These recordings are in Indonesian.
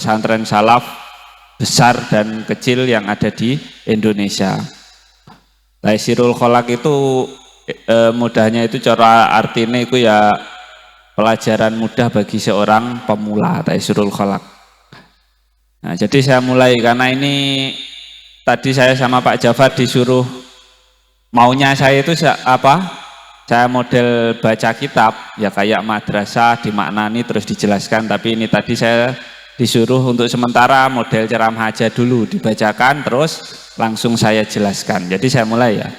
pesantren salaf besar dan kecil yang ada di Indonesia. Taisirul Kholaq itu mudahnya itu cara artinya itu ya pelajaran mudah bagi seorang pemula, Taisirul Kholaq. Nah, jadi saya mulai karena ini tadi saya sama Pak Jafar disuruh, maunya saya itu apa? Saya model baca kitab ya kayak madrasah dimaknani terus dijelaskan, tapi ini tadi saya disuruh untuk sementara model ceramah aja dulu, dibacakan terus langsung saya jelaskan. Jadi saya mulai ya.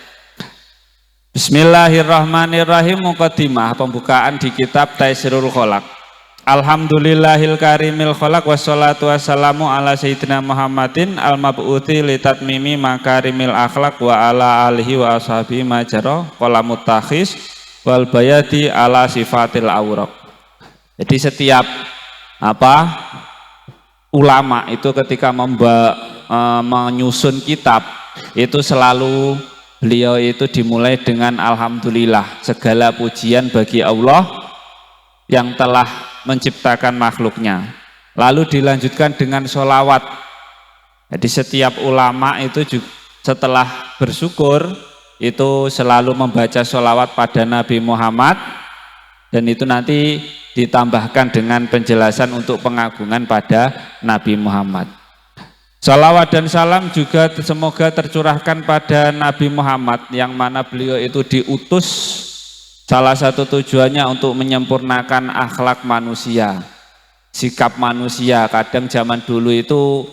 Bismillahirrahmanirrahim. Muqaddimah, pembukaan di kitab Taisirul Kholaq. Alhamdulillahil karimil kholaq wassalatu wassalamu ala sayyidina Muhammadin al-mab'uthi litatmimi makarimil akhlaq wa ala alihi wa ashabihi majara qalamut takhis wal bayati ala sifatil awraq. Jadi setiap ulama itu ketika menyusun kitab itu selalu beliau itu dimulai dengan alhamdulillah, segala pujian bagi Allah yang telah menciptakan makhluknya, lalu dilanjutkan dengan sholawat. Jadi setiap ulama itu juga setelah bersyukur itu selalu membaca sholawat pada Nabi Muhammad, dan itu nanti ditambahkan dengan penjelasan untuk pengagungan pada Nabi Muhammad. Sholawat dan salam juga semoga tercurahkan pada Nabi Muhammad yang mana beliau itu diutus. Salah satu tujuannya untuk menyempurnakan akhlak manusia, sikap manusia. Kadang zaman dulu itu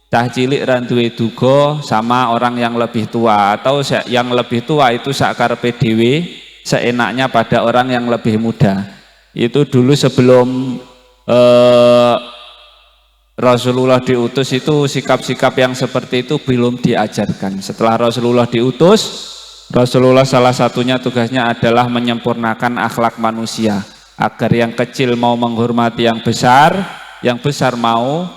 cah cilik randuwe duga sama orang yang lebih tua, atau yang lebih tua itu sakarepe dhewe, seenaknya pada orang yang lebih muda. Itu dulu sebelum Rasulullah diutus itu sikap-sikap yang seperti itu belum diajarkan. Setelah Rasulullah diutus, Rasulullah salah satunya tugasnya adalah menyempurnakan akhlak manusia agar yang kecil mau menghormati yang besar mau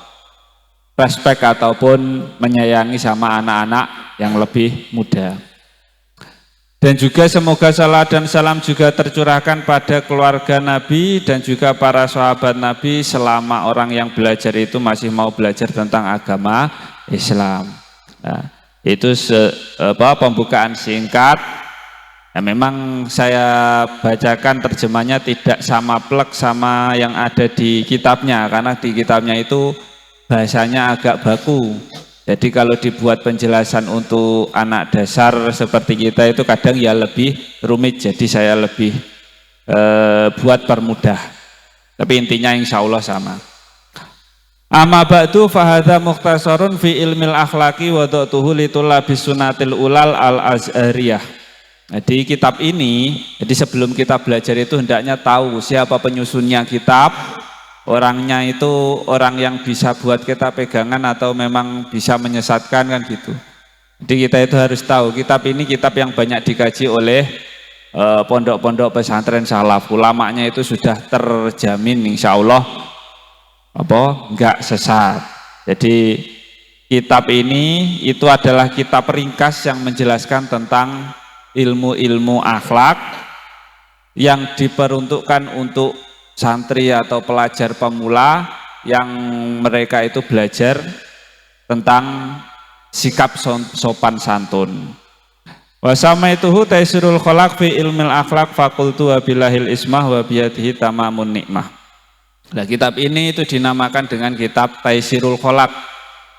respek ataupun menyayangi sama anak-anak yang lebih muda. Dan juga semoga salam dan salam juga tercurahkan pada keluarga Nabi dan juga para sahabat Nabi selama orang yang belajar itu masih mau belajar tentang agama Islam. Nah, itu pembukaan singkat. Ya, memang saya bacakan terjemahnya tidak sama plek sama yang ada di kitabnya, karena di kitabnya itu bahasanya agak baku. Jadi kalau dibuat penjelasan untuk anak dasar seperti kita itu kadang ya lebih rumit, jadi saya lebih buat permudah. Tapi intinya insya Allah sama. Amma ba'du fahadha mukhtasarun fi ilmil akhlaqi wa dhatuhu litulabis sunatil ulal al-azhariyah. Jadi kitab ini, jadi sebelum kita belajar itu hendaknya tahu siapa penyusunnya kitab, orangnya itu orang yang bisa buat kita pegangan atau memang bisa menyesatkan kan gitu. Jadi kita itu harus tahu kitab ini kitab yang banyak dikaji oleh pondok-pondok pesantren salaf. Ulamanya itu sudah terjamin insya Allah enggak sesat. Jadi kitab ini itu adalah kitab ringkas yang menjelaskan tentang ilmu-ilmu akhlak yang diperuntukkan untuk santri atau pelajar pemula yang mereka itu belajar tentang sikap sopan santun. Wa samaituhu Taisirul Kholaq fi ilmil akhlaq fakultu wa billahil ismah wa biyadihi tamamun nikmah. Nah, kitab ini itu dinamakan dengan kitab Taisirul Kholaq.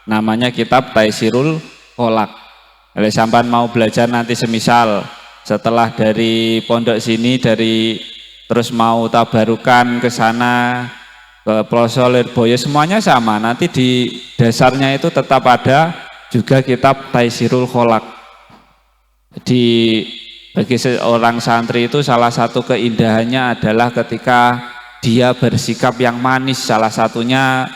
Namanya kitab Taisirul Kholaq. Kalau sampan mau belajar nanti semisal setelah dari pondok sini terus mau tabarukan ke sana ke Ploso Lirboyo semuanya sama. Nanti di dasarnya itu tetap ada juga kitab Taisirul Kholaq. Jadi bagi seorang santri itu salah satu keindahannya adalah ketika dia bersikap yang manis. Salah satunya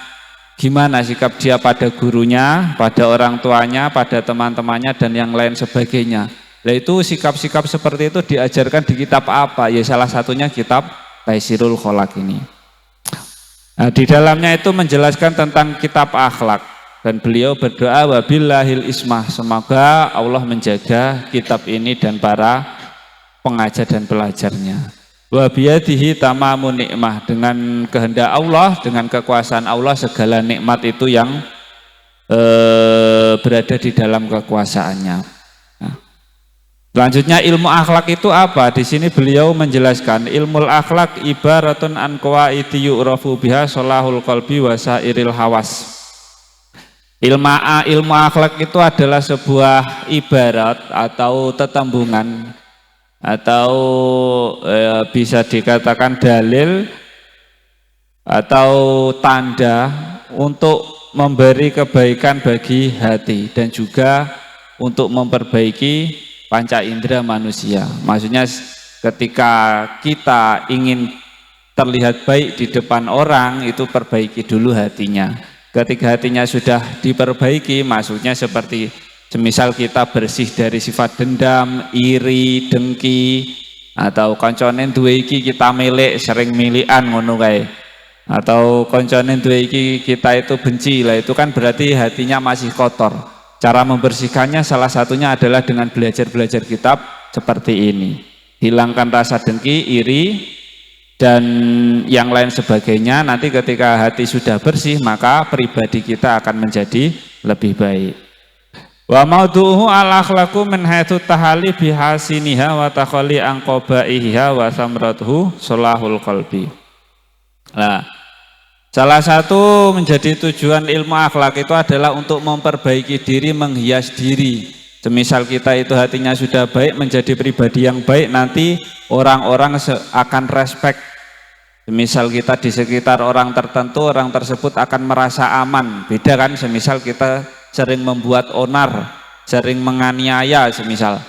gimana sikap dia pada gurunya, pada orang tuanya, pada teman-temannya dan yang lain sebagainya. Nah itu sikap-sikap seperti itu diajarkan di kitab apa? Ya salah satunya kitab Taisirul Kholaq ini. Nah, di dalamnya itu menjelaskan tentang kitab akhlak dan beliau berdoa wabillahil ismah, semoga Allah menjaga kitab ini dan para pengajar dan pelajarnya. Wa biyadihi tamamun nikmah, dengan kehendak Allah, dengan kekuasaan Allah segala nikmat itu yang berada di dalam kekuasaannya. Nah, selanjutnya ilmu akhlak itu apa? Di sini beliau menjelaskan ilmu akhlak ibaratun an qawaidi yu'rafu biha sholahul qalbi wa sairil hawas. Ilmu akhlak itu adalah sebuah ibarat atau tetembungan atau bisa dikatakan dalil atau tanda untuk memberi kebaikan bagi hati dan juga untuk memperbaiki panca indera manusia. Maksudnya ketika kita ingin terlihat baik di depan orang, itu perbaiki dulu hatinya. Ketika hatinya sudah diperbaiki, maksudnya seperti semisal kita bersih dari sifat dendam, iri, dengki, atau konconen duwe iki kita milik sering milikan ngono kae. Atau konconen duwe iki kita itu benci lah, itu kan berarti hatinya masih kotor. Cara membersihkannya salah satunya adalah dengan belajar kitab seperti ini. Hilangkan rasa dengki, iri, dan yang lain sebagainya. Nanti ketika hati sudah bersih, maka pribadi kita akan menjadi lebih baik. Wa maudu'uhu al-akhlaqu min haitsu tahali bihasiniha wa takhali an qabaiha wa samratuhu sholahul qalbi. Nah, salah satu menjadi tujuan ilmu akhlak itu adalah untuk memperbaiki diri, menghias diri. Semisal kita itu hatinya sudah baik, menjadi pribadi yang baik, nanti orang-orang akan respect. Semisal kita di sekitar orang tertentu, orang tersebut akan merasa aman. Beda kan semisal kita sering membuat onar, sering menganiaya. Semisal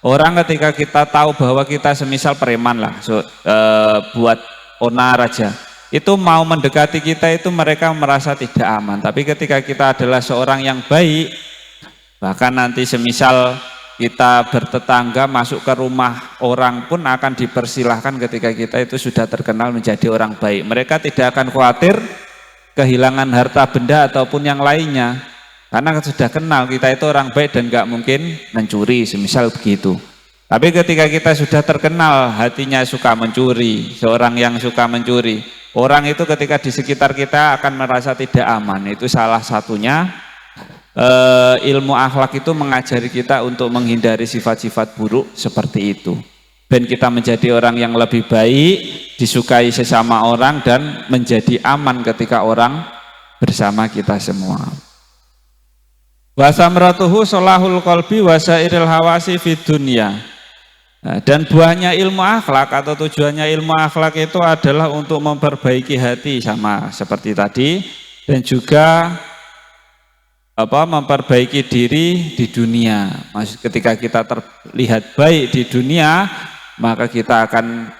orang ketika kita tahu bahwa kita semisal preman lah, buat onar aja, itu mau mendekati kita itu mereka merasa tidak aman. Tapi ketika kita adalah seorang yang baik, bahkan nanti semisal kita bertetangga masuk ke rumah orang pun akan dipersilahkan ketika kita itu sudah terkenal menjadi orang baik. Mereka tidak akan khawatir kehilangan harta benda ataupun yang lainnya, karena sudah kenal kita itu orang baik dan nggak mungkin mencuri, semisal begitu. Tapi ketika kita sudah terkenal hatinya suka mencuri, seorang yang suka mencuri, orang itu ketika di sekitar kita akan merasa tidak aman. Itu salah satunya ilmu akhlak itu mengajari kita untuk menghindari sifat-sifat buruk seperti itu. Dan kita menjadi orang yang lebih baik, disukai sesama orang, dan menjadi aman ketika orang bersama kita semua. Wa samratuhu sholahul qalbi wa sairil hawasi fid dunya. Dan buahnya ilmu akhlak atau tujuannya ilmu akhlak itu adalah untuk memperbaiki hati, sama seperti tadi, dan juga memperbaiki diri di dunia. Maksud ketika kita terlihat baik di dunia, maka kita akan,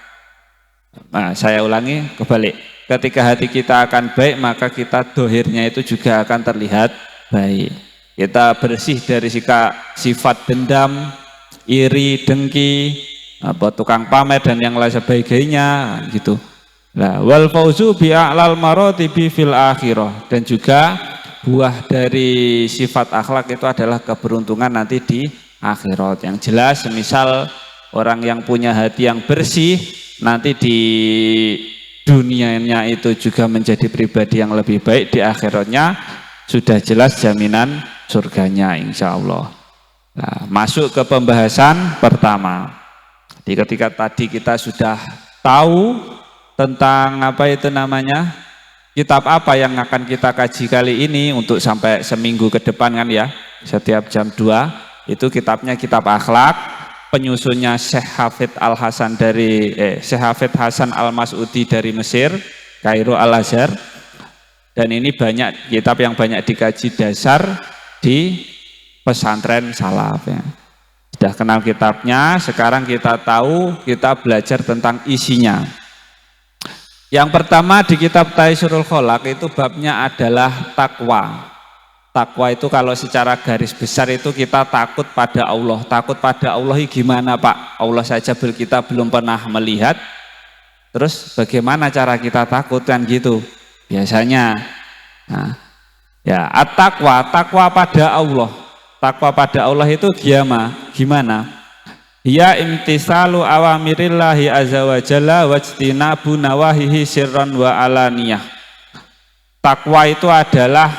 saya ulangi kebalik, ketika hati kita akan baik, maka kita dohirnya itu juga akan terlihat baik. Kita bersih dari sifat dendam, iri, dengki, tukang pamer dan yang lain sebagainya gitu. Nah, wal fauzu bi a'lal maratibi fil akhirah, dan juga buah dari sifat akhlak itu adalah keberuntungan nanti di akhirat. Yang jelas semisal orang yang punya hati yang bersih, nanti di dunianya itu juga menjadi pribadi yang lebih baik, di akhiratnya sudah jelas jaminan surganya insya Allah. Nah, masuk ke pembahasan pertama. Jadi ketika tadi kita sudah tahu tentang kitab apa yang akan kita kaji kali ini untuk sampai seminggu ke depan kan ya, setiap jam 2 itu kitabnya kitab akhlak, penyusunnya Syekh Hafidh Al-Hasan Syekh Hafidh Hasan Al-Mas'udi dari Mesir, Kairo Al-Azhar. Dan ini banyak kitab yang banyak dikaji dasar di pesantren salaf ya. Sudah kenal kitabnya, sekarang kita tahu, kita belajar tentang isinya. Yang pertama di kitab Taisirul Kholaq itu babnya adalah takwa. Takwa itu kalau secara garis besar itu kita takut pada Allah. Takut pada Allah gimana Pak? Allah saja kita belum pernah melihat. Terus bagaimana cara kita takut kan gitu biasanya. Nah, ya takwa pada Allah. Takwa pada Allah itu gimana? Ya imtisalu awamirillahi azza wa jalla wajtinabu nawahihi sirran wa alaniyah. Takwa itu adalah